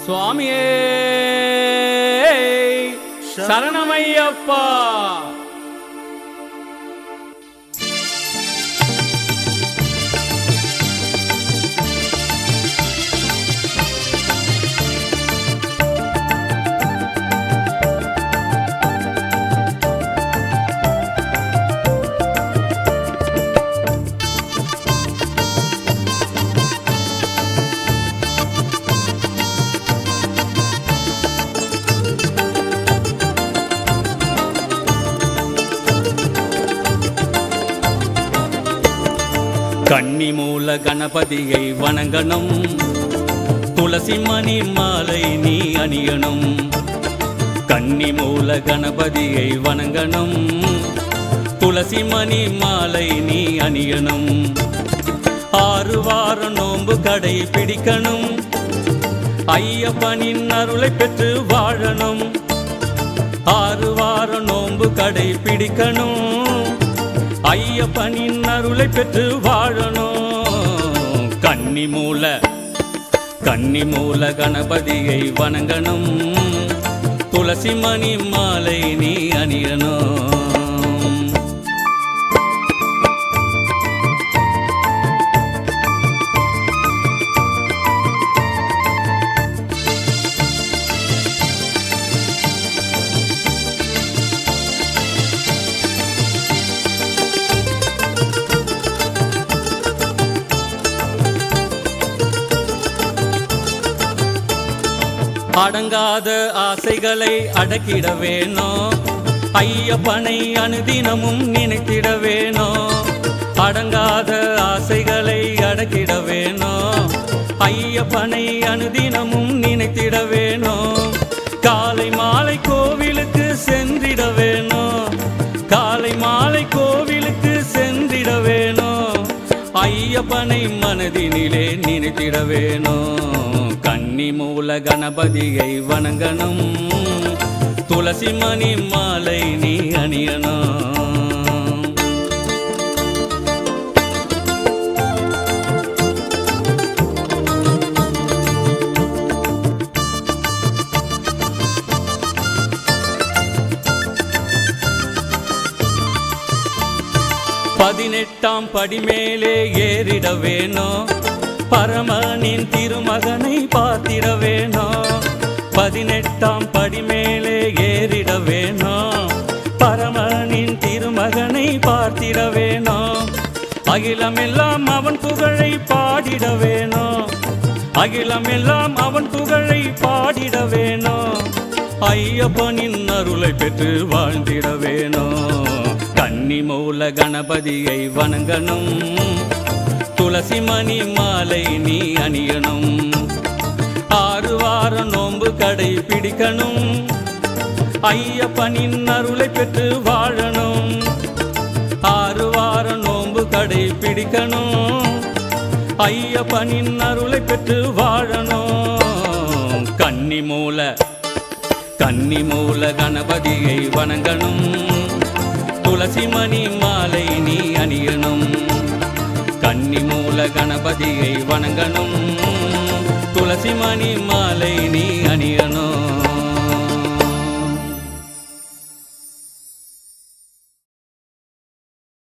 சுவாமியே சரணமையப்பா. கன்னிமூல கணபதியை வணங்கணும், துளசி மணி மாலை நீ அணியணும். கன்னிமூல கணபதியை வணங்கணும், துளசி மணி மாலை நீ அணியணும். 6 வாரம் நோன்பு கடை பிடிக்கணும், ஐயப்பனின் அருளை பெற்று வாழணும். 6 வாரம் நோன்பு கடை பிடிக்கணும், ஐயப்பனின் அருளை பெற்று வாழணும். கன்னிமூல கணபதியை வணங்கணும், துளசி மணி மாலை நீ அணியணும். 'அடங்காத ஆசைகளை அடக்கிட வேணும், ஐயப்பனை அனுதினமும் நினைத்திட வேணும். 'அடங்காத ஆசைகளை அடக்கிட வேணும், ஐயப்பனை அனுதினமும் நினைத்திட வேணும். காலை மாலை கோவிலுக்கு சென்றிட வேணும், காலை மாலை கோவிலுக்கு சென்றிட வேணும். ஐயப்பனை மனதினிலே நினைத்திட வேணும். கன்னிமூல கணபதியை வணங்கணும், துளசி மணி மாலை நீ அணியணும். பதினெட்டாம் படி மேலே ஏறிட வேணும், பரமனின் திருமகனை பார்த்திட வேணும். 18ஆம் படி மேலே ஏறிட வேணும், பரமனின் திருமகனை பார்த்திட வேணும். அகிலமெல்லாம் அவன் புகழை பாடிட வேணும், அகிலமெல்லாம் அவன் புகழை பாடிட வேணும். ஐயப்பனின் அருளை பெற்று வாழ்ந்திட வேணும். கன்னிமூல கணபதியை வணங்கணும், துளசி மணி மாலை நீ அணியணும். 6 வாரம் நோன்பு கடை பிடிக்கணும், ஐயப்பனின் அருளை பெற்று வாழணும். 6 வாரம் நோன்பு கடை பிடிக்கணும், ஐயப்பனின் அருளை பெற்று வாழணும். கன்னிமூல கணபதியை வணங்கணும், துளசி மணி மாலை நீ அணியணும். கன்னிமூல கணபதியை வணங்கணும், துளசி மணி மாலை நீ அணியணும்.